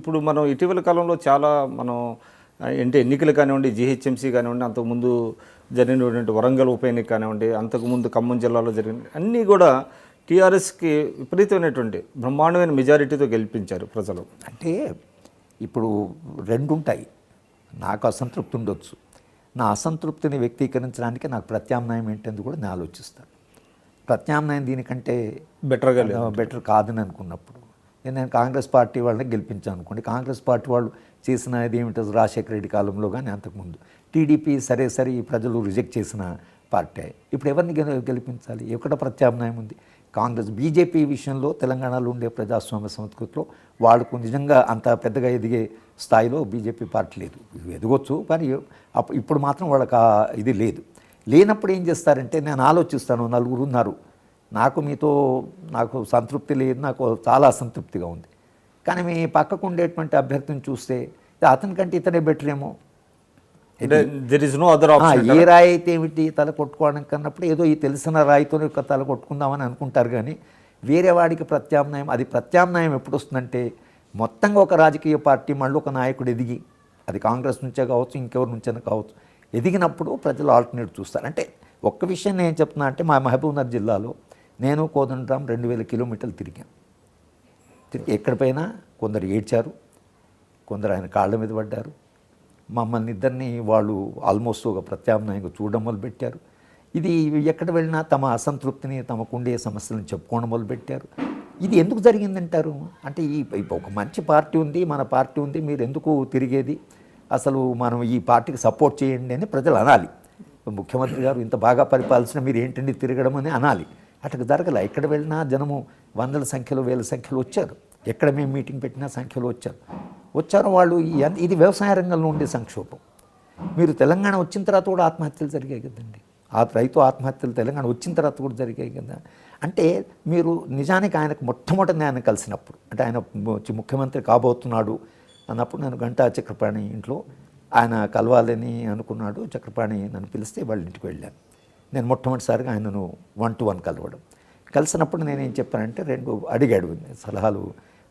ఇప్పుడు మనం ఇటీవల కాలంలో చాలా మనం అంటే ఎన్నికలు కానివ్వండి, జీహెచ్ఎంసీ కానివ్వండి, అంతకుముందు జరిగినటువంటి వరంగల్ ఉప ఎన్నిక కానివ్వండి, అంతకుముందు ఖమ్మం జిల్లాలో జరిగిన అన్నీ కూడా టీఆర్ఎస్కి విపరీతమైనటువంటి బ్రహ్మాండమైన మెజారిటీతో గెలిపించారు ప్రజలు. అంటే ఇప్పుడు రెండు ఉంటాయి. నాకు అసంతృప్తి ఉండొచ్చు. నా అసంతృప్తిని వ్యక్తీకరించడానికి నాకు ప్రత్యామ్నాయం ఏంటందుకు కూడా నేను ఆలోచిస్తాను. ప్రత్యామ్నాయం దీనికంటే బెటర్ కాదని అనుకున్నప్పుడు నేను కాంగ్రెస్ పార్టీ వాళ్ళని గెలిపించాను అనుకోండి. కాంగ్రెస్ పార్టీ వాళ్ళు చేసిన ఏమిటో రాజశేఖర రెడ్డి కాలంలో కానీ అంతకుముందు టీడీపీ సరే ఈ ప్రజలు రిజెక్ట్ చేసిన పార్టీ. ఇప్పుడు ఎవరిని గెలిపించాలి? ఎక్కడ ప్రత్యామ్నాయం ఉంది? కాంగ్రెస్ బీజేపీ విషయంలో తెలంగాణలో ఉండే ప్రజాస్వామ్య సంస్కృతిలో వాళ్ళకు నిజంగా అంత పెద్దగా ఎదిగే స్థాయిలో బీజేపీ పార్టీ లేదు. ఎదగొచ్చు కానీ ఇప్పుడు మాత్రం వాళ్ళకి ఇది లేదు. లేనప్పుడు ఏం చేస్తారంటే నేను ఆలోచిస్తాను, నలుగురు ఉన్నారు, నాకు సంతృప్తి లేదు, నాకు చాలా అసంతృప్తిగా ఉంది. కానీ మీ పక్కకు ఉండేటువంటి అభ్యర్థిని చూస్తే అతనికంటే ఇతనే బెటర్ ఏమో. ఏ రాయి అయితే ఏమిటి తల కొట్టుకోవడం కన్నప్పుడు ఏదో ఈ తెలిసిన రాయితో తల కొట్టుకుందామని అనుకుంటారు. కానీ వేరే వాడికి ప్రత్యామ్నాయం, అది ప్రత్యామ్నాయం ఎప్పుడు వస్తుందంటే మొత్తంగా ఒక రాజకీయ పార్టీ మళ్ళీ ఒక నాయకుడు ఎదిగి, అది కాంగ్రెస్ నుంచే కావచ్చు ఇంకెవరి నుంచైనా కావచ్చు, ఎదిగినప్పుడు ప్రజలు ఆల్టర్నేట్ చూస్తారు. అంటే ఒక్క విషయం నేను చెప్తున్నా అంటే మా మహబూబ్నగర్ జిల్లాలో నేను కోదండరాం 2000 కిలోమీటర్లు తిరిగాను. ఎక్కడిపైనా కొందరు ఏడ్చారు, కొందరు ఆయన కాళ్ళ మీద పడ్డారు. మమ్మల్ని ఇద్దరిని వాళ్ళు ఆల్మోస్ట్ ఒక ప్రత్యామ్నాయంగా చూడడం మొదలుపెట్టారు. ఇది ఎక్కడ వెళ్ళినా తమ అసంతృప్తిని, తమకుండే సమస్యలను చెప్పుకోవడం మొదలుపెట్టారు. ఇది ఎందుకు జరిగిందంటారు? అంటే ఒక మంచి పార్టీ ఉంది, మన పార్టీ ఉంది, మీరు ఎందుకు తిరిగేది, అసలు మనం ఈ పార్టీకి సపోర్ట్ చేయండి అని ప్రజలు అనాలి. ముఖ్యమంత్రి గారు ఇంత బాగా పరిపాలించిన మీరు ఏంటండి తిరగడం అని అనాలి. అట్లా జరగలే. ఎక్కడ వెళ్ళినా జనము వందల సంఖ్యలో వేల సంఖ్యలో వచ్చారు. ఎక్కడ మేము మీటింగ్ పెట్టినా సంఖ్యలో వచ్చారు వాళ్ళు. ఇది వ్యవసాయ రంగంలో ఉండే సంక్షోభం. మీరు తెలంగాణ వచ్చిన తర్వాత కూడా ఆత్మహత్యలు జరిగాయి కదండి. రైతు ఆత్మహత్యలు తెలంగాణ వచ్చిన తర్వాత కూడా జరిగాయి కదా. అంటే మీరు నిజానికి ఆయనకు మొట్టమొదటి ఆయన కలిసినప్పుడు, అంటే ఆయన ముఖ్యమంత్రి కాబోతున్నాడు అన్నప్పుడు నేను గంటా చక్రపాణి ఇంట్లో ఆయన కలవాలని అనుకున్నాడు. చక్రపాణి నన్ను పిలిస్తే వాళ్ళ ఇంటికి వెళ్ళాను. నేను మొట్టమొదటిసారిగా ఆయనను 1-to-1 కలవడం. కలిసినప్పుడు నేనేం చెప్పానంటే 2 అడిగాడు సలహాలు.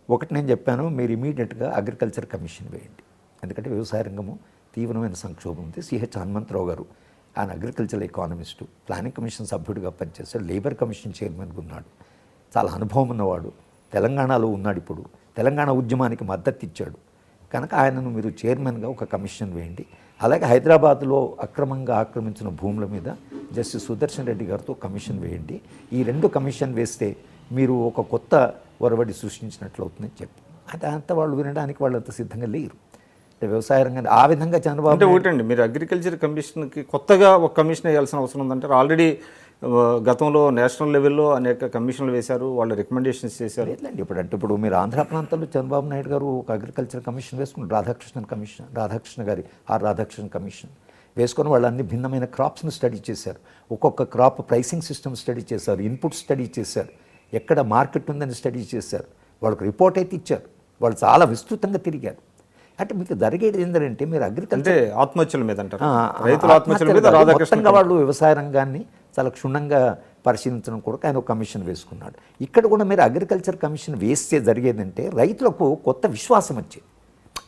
ఒకటి నేను చెప్పాను, మీరు ఇమీడియట్గా అగ్రికల్చర్ కమిషన్ వేయండి, ఎందుకంటే వ్యవసాయ రంగము తీవ్రమైన సంక్షోభం ఉంది. సిహెచ్ హనుమంతరావు గారు ఆయన అగ్రికల్చర్ ఎకానమిస్టు, ప్లానింగ్ కమిషన్ సభ్యుడిగా పనిచేశాడు, లేబర్ కమిషన్ చైర్మన్గా ఉన్నాడు, చాలా అనుభవం ఉన్నవాడు, తెలంగాణలో ఉన్నాడు. ఇప్పుడు తెలంగాణ ఉద్యమానికి మద్దతు ఇచ్చాడు కనుక ఆయనను మీరు చైర్మన్గా ఒక కమిషన్ వేయండి. అలాగే హైదరాబాద్లో అక్రమంగా ఆక్రమించిన భూముల మీద జస్టిస్ సుదర్శన్ రెడ్డి గారితో కమిషన్ వేయండి. ఈ 2 కమిషన్ వేస్తే మీరు ఒక కొత్త ఒరవడి సృష్టించినట్లు అవుతుందని చెప్పి అంటే అంత వాళ్ళు వినడానికి వాళ్ళు అంత సిద్ధంగా లేరు. అంటే వ్యవసాయ రంగాన్ని ఆ విధంగా చంద్రబాబు అంటే ఒకటండి, మీరు అగ్రికల్చర్ కమిషన్కి కొత్తగా ఒక కమిషన్ వేయాల్సిన అవసరం ఉందంటారు. ఆల్రెడీ గతంలో నేషనల్ లెవెల్లో అనేక కమిషన్లు వేశారు, వాళ్ళు రికమెండేషన్స్ చేశారు. లేదండి ఇప్పుడు మీరు ఆంధ్ర ప్రాంతంలో చంద్రబాబు నాయుడు గారు ఒక అగ్రికల్చర్ కమిషన్ వేసుకుని రాధాకృష్ణ గారి రాధాకృష్ణ కమిషన్ వేసుకొని వాళ్ళు అన్ని భిన్నమైన క్రాప్స్ని స్టడీ చేశారు. ఒక్కొక్క క్రాప్ ప్రైసింగ్ సిస్టమ్ స్టడీ చేశారు, ఇన్పుట్ స్టడీ చేశారు, ఎక్కడ మార్కెట్ ఉందని స్టడీ చేశారు, వాళ్ళకి రిపోర్ట్ అయితే ఇచ్చారు. వాళ్ళు చాలా విస్తృతంగా తిరిగారు. అంటే మీకు జరిగేది ఏంటంటే మీరు అగ్రికల్చర్ ఆత్మహత్యల మీద అంటారు, రైతుల ఆత్మహత్యల మీద రాధాకృష్ణ వాళ్ళు వ్యవసాయ రంగాన్ని చాలా క్షుణ్ణంగా పరిశీలించడం కూడా ఆయన ఒక కమిషన్ వేసుకున్నాడు. ఇక్కడ కూడా మీరు అగ్రికల్చర్ కమిషన్ వేస్తే జరిగేదంటే రైతులకు కొత్త విశ్వాసం వచ్చేది.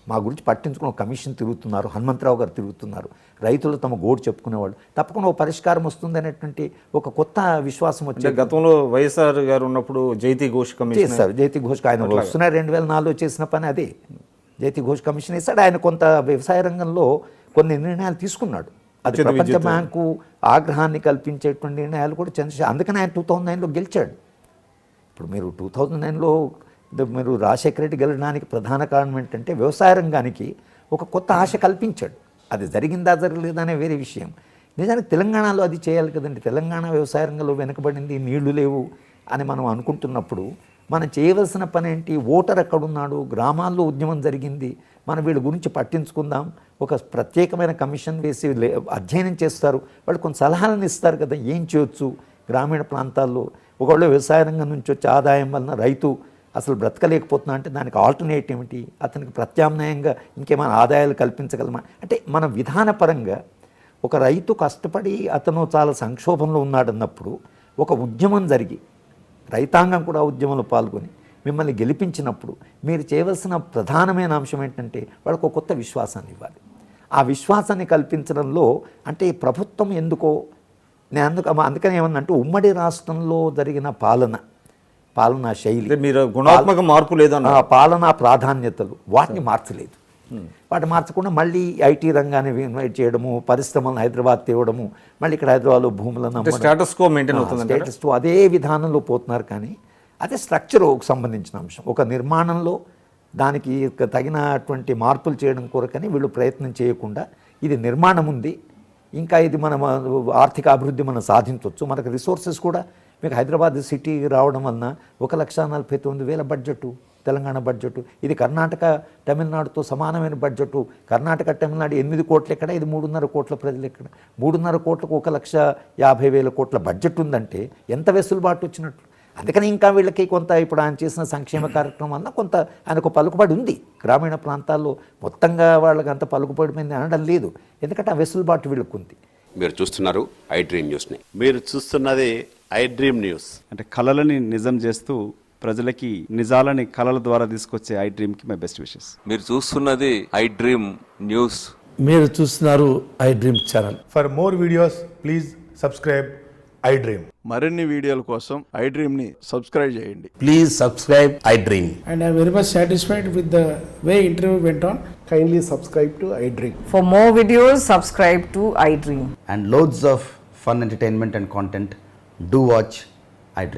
మా గురించి పట్టించుకుని ఒక కమిషన్ తిరుగుతున్నారు, హనుమంతరావు గారు తిరుగుతున్నారు, రైతులు తమ గోడు చెప్పుకునేవాళ్ళు, తప్పకుండా ఒక పరిష్కారం వస్తుంది అనేటువంటి ఒక కొత్త విశ్వాసం వచ్చేది. గతంలో వైఎస్ఆర్ గారు ఉన్నప్పుడు జైతి ఘోష్ కమిషన్ చేస్తారు. జైతి ఘోష్ ఆయన వస్తున్నారు 2004లో చేసిన పని అదే. జైతి ఘోష్ కమిషన్ వేశాడు. ఆయన కొంత వ్యవసాయ రంగంలో కొన్ని నిర్ణయాలు తీసుకున్నాడు. అది ప్రపంచ బ్యాంకు ఆగ్రహాన్ని కల్పించేటువంటి నిర్ణయాలు కూడా అందుకని ఆయన 2009లో గెలిచాడు. ఇప్పుడు మీరు 2009లో మీరు రాజశేఖర రెడ్డి గెలవడానికి ప్రధాన కారణం ఏంటంటే వ్యవసాయ రంగానికి ఒక కొత్త ఆశ కల్పించాడు. అది జరిగిందా జరగలేదనే వేరే విషయం. నిజానికి తెలంగాణలో అది చేయాలి కదండి. తెలంగాణ వ్యవసాయ రంగంలో వెనుకబడింది, నీళ్లు లేవు అని మనం అనుకుంటున్నప్పుడు మనం చేయవలసిన పని ఏంటి? ఓటర్ ఎక్కడున్నాడు, గ్రామాల్లో ఉద్యమం జరిగింది, మనం వీళ్ళ గురించి పట్టించుకుందాం, ఒక ప్రత్యేకమైన కమిషన్ వేసి అధ్యయనం చేస్తారు, వాళ్ళు కొన్ని సలహాలను ఇస్తారు కదా, ఏం చేయొచ్చు గ్రామీణ ప్రాంతాల్లో. ఒకవేళ వ్యవసాయ రంగం నుంచి వచ్చే ఆదాయం వలన రైతు అసలు బ్రతకలేకపోతున్నా అంటే దానికి ఆల్టర్నేట్ ఏమిటి, అతనికి ప్రత్యామ్నాయంగా ఇంకేమైనా ఆదాయాలు కల్పించగలమా అంటే మన విధానపరంగా ఒక రైతు కష్టపడి అతను చాలా సంక్షోభంలో ఉన్నాడన్నప్పుడు ఒక ఉద్యమం జరిగి రైతాంగం కూడా ఉద్యమంలో పాల్గొని మిమ్మల్ని గెలిపించినప్పుడు మీరు చేయవలసిన ప్రధానమైన అంశం ఏంటంటే వాళ్ళకు ఒక కొత్త విశ్వాసాన్ని ఇవ్వాలి. ఆ విశ్వాసాన్ని కల్పించడంలో అంటే ప్రభుత్వం ఎందుకో నేను అందుకని ఏమన్నంటే ఉమ్మడి రాష్ట్రంలో జరిగిన పాలనా శైలి, అంటే మీరు గుణాత్మక మార్పు లేదన్న పాలనా ప్రాధాన్యతలు వాటిని మార్చలేదు. వాటిని మార్చకుండా మళ్ళీ ఐటీ రంగాన్ని ఇన్వైట్ చేయడము, పరిశ్రమలను హైదరాబాద్ తేవడము, మళ్ళీ ఇక్కడ హైదరాబాద్లో భూములను స్టేటస్ కో మెయింటైన్ అవుతుంది. స్టేటస్ కో అదే విధానంలో పోతున్నారు. కానీ అదే స్ట్రక్చర్కి సంబంధించిన అంశం. ఒక నిర్మాణంలో దానికి తగినటువంటి మార్పులు చేయడం కొరకని వీళ్ళు ప్రయత్నం చేయకుండా ఇది నిర్మాణం ఉంది, ఇంకా ఇది మన ఆర్థిక అభివృద్ధి మనం సాధించవచ్చు, మనకు రిసోర్సెస్ కూడా మీకు హైదరాబాద్ సిటీ రావడం వలన 1,49,000 బడ్జెట్ తెలంగాణ బడ్జెట్, ఇది కర్ణాటక తమిళనాడుతో సమానమైన బడ్జెట్. కర్ణాటక తమిళనాడు 8 కోట్లు ఎక్కడ, ఇది 3.5 కోట్ల ప్రజలు ఎక్కడ. 3.5 కోట్లకు 1,50,000 కోట్ల బడ్జెట్ ఉందంటే ఎంత వెసులుబాటు వచ్చినట్లు. అందుకని ఇంకా వీళ్ళకి కొంత ఇప్పుడు ఆయన చేసిన సంక్షేమ కార్యక్రమం వల్ల కొంత ఆయనకు పలుకుబడి ఉంది. గ్రామీణ ప్రాంతాల్లో మొత్తంగా వాళ్ళకి అంత పలుకుబడిపోయింది అనడం లేదు, ఎందుకంటే ఆ వెసులుబాటు వీళ్ళకు ఉంది. మీరు చూస్తున్నారు ఐ డ్రీమ్ న్యూస్ని. మీరు చూస్తున్నది ఐ డ్రీమ్ న్యూస్. అంటే కళలని నిజం చేస్తూ ప్రజలకి నిజాలని కళల ద్వారా తీసుకొచ్చే ఐ డ్రీమ్కి మై బెస్ట్ విషెస్. మీరు చూస్తున్నది ఐ డ్రీమ్ న్యూస్. మీరు చూస్తున్నారు I dream channel. For more videos please subscribe I dream. మరిన్ని వీడియోల కోసం ఐ డ్రీమ్ని సబ్స్క్రైబ్ చేయండి. Please subscribe I dream. And I am very much satisfied with the way interview went on. Kindly subscribe to I Dream. For more videos, subscribe to iDream. And loads of fun entertainment and content. Do watch